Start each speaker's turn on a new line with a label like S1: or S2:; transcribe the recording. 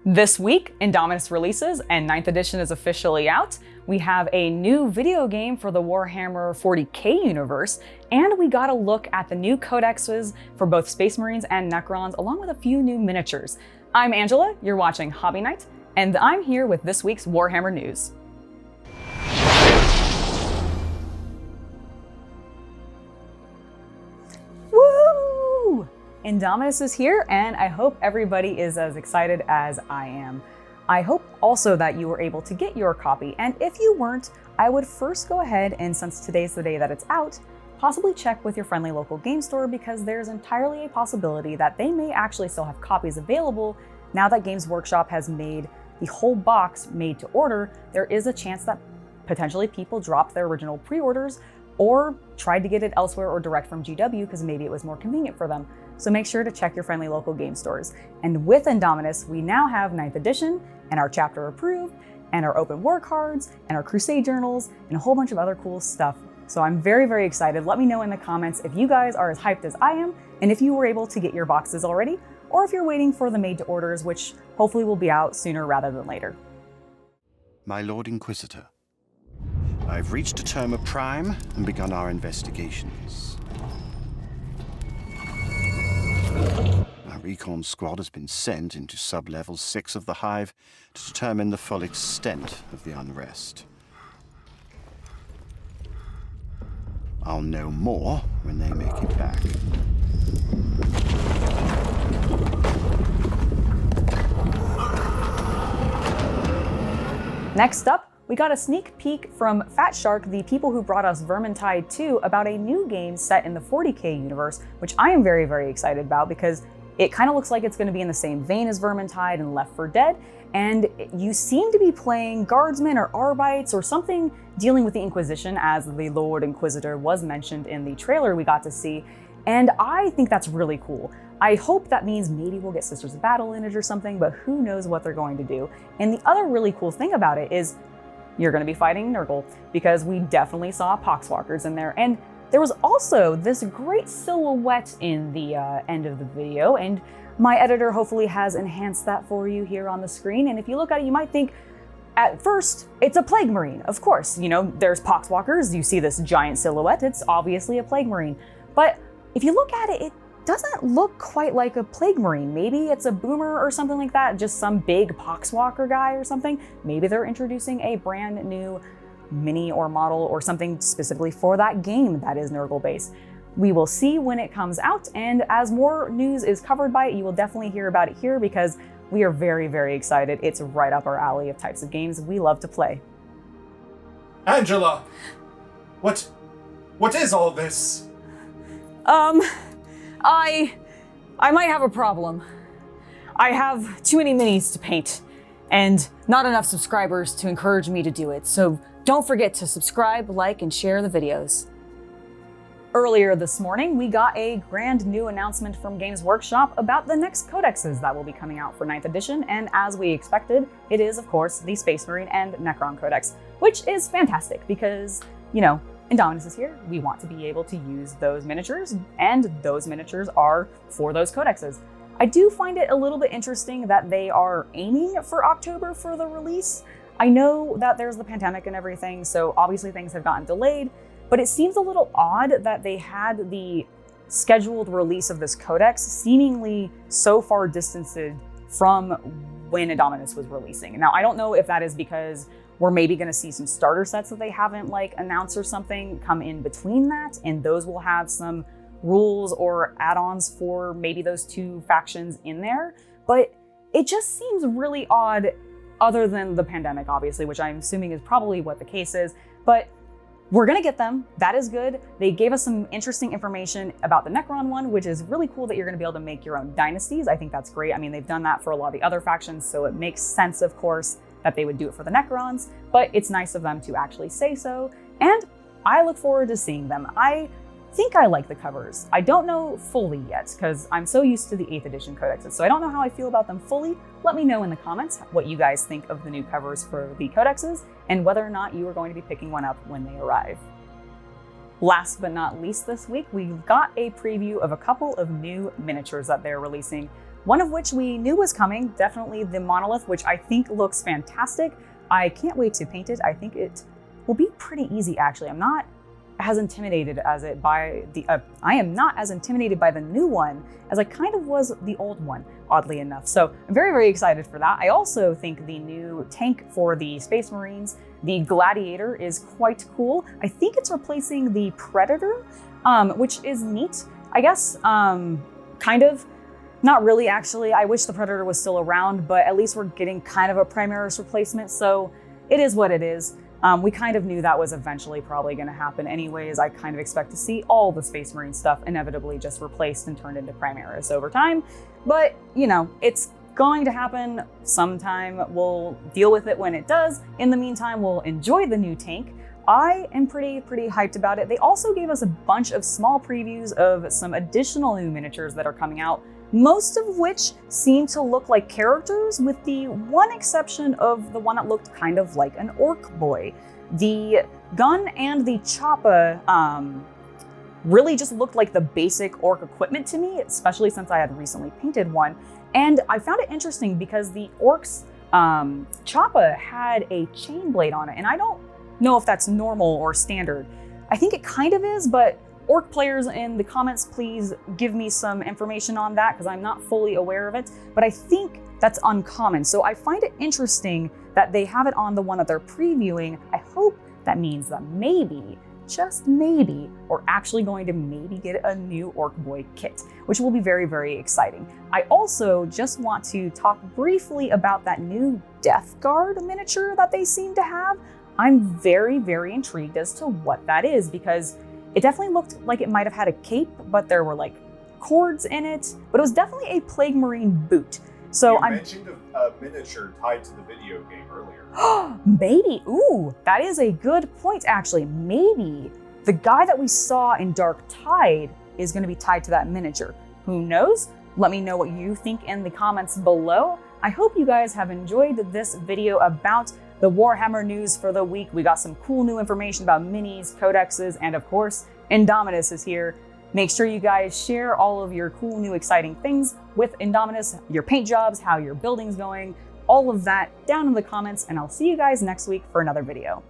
S1: This week, Indominus releases and 9th edition is officially out. We have a new video game for the Warhammer 40k universe, and we got a look at the new codexes for both Space Marines and Necrons, along with a few new miniatures. I'm Angela, you're watching Hobby Night, and I'm here with this week's Warhammer news. Woo! Indomitus is here, and I hope everybody is as excited as I am. I hope also that you were able to get your copy, and if you weren't, I would first go ahead and, since today's the day that it's out, possibly check with your friendly local game store, because there's entirely a possibility that they may actually still have copies available. Now that Games Workshop has made the whole box made to order, there is a chance that potentially people dropped their original pre-orders or tried to get it elsewhere or direct from GW because maybe it was more convenient for them. So make sure to check your friendly local game stores. And with Indominus, we now have 9th edition and our chapter approved and our open war cards and our crusade journals and a whole bunch of other cool stuff. So I'm very, very excited. Let me know in the comments if you guys are as hyped as I am and if you were able to get your boxes already, or if you're waiting for the made to orders, which hopefully will be out sooner rather than later.
S2: My Lord Inquisitor, I've reached a term of prime and begun our investigations. Our recon squad has been sent into sub-level 6 of the Hive to determine the full extent of the unrest. I'll know more when they make it back.
S1: Next up, we got a sneak peek from Fatshark, the people who brought us Vermintide 2, about a new game set in the 40k universe, which I am very, very excited about because it kind of looks like it's going to be in the same vein as Vermintide and Left 4 Dead, and you seem to be playing guardsmen or arbites or something dealing with the Inquisition, as the Lord Inquisitor was mentioned in the trailer we got to see, and I think that's really cool. I hope that means maybe we'll get Sisters of Battle in it or something, but who knows what they're going to do. And the other really cool thing about it is you're going to be fighting Nurgle, because we definitely saw poxwalkers in there. And there was also this great silhouette in the end of the video, and my editor hopefully has enhanced that for you here on the screen. And if you look at it, you might think, at first, it's a Plague Marine. Of course, you know, there's poxwalkers, you see this giant silhouette, it's obviously a Plague Marine. But if you look at it, it doesn't look quite like a Plague Marine. Maybe it's a Boomer or something like that, just some big poxwalker guy or something. Maybe they're introducing a brand new mini or model or something specifically for that game that is Nurgle Base. We will see when it comes out, and as more news is covered by it, you will definitely hear about it here, because we are very, very excited. It's right up our alley of types of games we love to play.
S3: Angela! What is all this?
S1: I might have a problem. I have too many minis to paint, and not enough subscribers to encourage me to do it, so don't forget to subscribe, like, and share the videos. Earlier this morning, we got a grand new announcement from Games Workshop about the next codexes that will be coming out for 9th edition, and as we expected, it is, of course, the Space Marine and Necron Codex, which is fantastic because, you know, Indominus is here. We want to be able to use those miniatures, and those miniatures are for those codexes. I do find it a little bit interesting that they are aiming for October for the release. I know that there's the pandemic and everything, so obviously things have gotten delayed, but it seems a little odd that they had the scheduled release of this codex seemingly so far distanced from when Indominus was releasing. Now, I don't know if that is because we're maybe going to see some starter sets that they haven't announced or something come in between that, and those will have some rules or add-ons for maybe those two factions in there. But it just seems really odd, other than the pandemic, obviously, which I'm assuming is probably what the case is. But we're going to get them. That is good. They gave us some interesting information about the Necron one, which is really cool that you're going to be able to make your own dynasties. I think that's great. I mean, they've done that for a lot of the other factions, so it makes sense, of course, that they would do it for the Necrons, but it's nice of them to actually say so, and I look forward to seeing them. I think I like the covers. I don't know fully yet, because I'm so used to the 8th edition codexes, so I don't know how I feel about them fully. Let me know in the comments what you guys think of the new covers for the codexes, and whether or not you are going to be picking one up when they arrive. Last but not least this week, we got a preview of a couple of new miniatures that they're releasing. one of which we knew was coming, definitely the monolith, which I think looks fantastic. I can't wait to paint it. I think it will be pretty easy, actually. I'm not as intimidated as it by the, I am not as intimidated by the new one as I kind of was the old one, oddly enough. So I'm very, very excited for that. I also think the new tank for the Space Marines, the Gladiator, is quite cool. I think it's replacing the Predator, which is neat. I guess, kind of. Not really, actually. I wish the Predator was still around, but at least we're getting kind of a Primaris replacement, so it is what it is. We kind of knew that was eventually probably going to happen anyways. I kind of expect to see all the Space Marine stuff inevitably just replaced and turned into Primaris over time. But, you know, it's going to happen sometime. We'll deal with it when it does. In the meantime, we'll enjoy the new tank. I am pretty hyped about it. They also gave us a bunch of small previews of some additional new miniatures that are coming out, most of which seem to look like characters, with the one exception of the one that looked kind of like an orc boy. The gun and the choppa really just looked like the basic orc equipment to me, especially since I had recently painted one. And I found it interesting because the orc's choppa had a chain blade on it, and I don't know if that's normal or standard. I think it kind of is, but orc players in the comments, please give me some information on that because I'm not fully aware of it, but I think that's uncommon. So I find it interesting that they have it on the one that they're previewing. I hope that means that maybe, just maybe, we're actually going to maybe get a new Orc Boy kit, which will be very, very exciting. I also just want to talk briefly about that new Death Guard miniature that they seem to have. I'm very, very intrigued as to what that is, because it definitely looked like it might have had a cape, but there were like cords in it, but it was definitely a Plague Marine boot. So
S3: you mentioned a miniature tied to the video game earlier.
S1: Maybe, ooh, that is a good point actually. Maybe the guy that we saw in Darktide is gonna be tied to that miniature. Who knows? Let me know what you think in the comments below. I hope you guys have enjoyed this video about the Warhammer news for the week. We got some cool new information about minis, codexes, and of course, Indominus is here. Make sure you guys share all of your cool new exciting things with Indominus, your paint jobs, how your building's going, all of that down in the comments, and I'll see you guys next week for another video.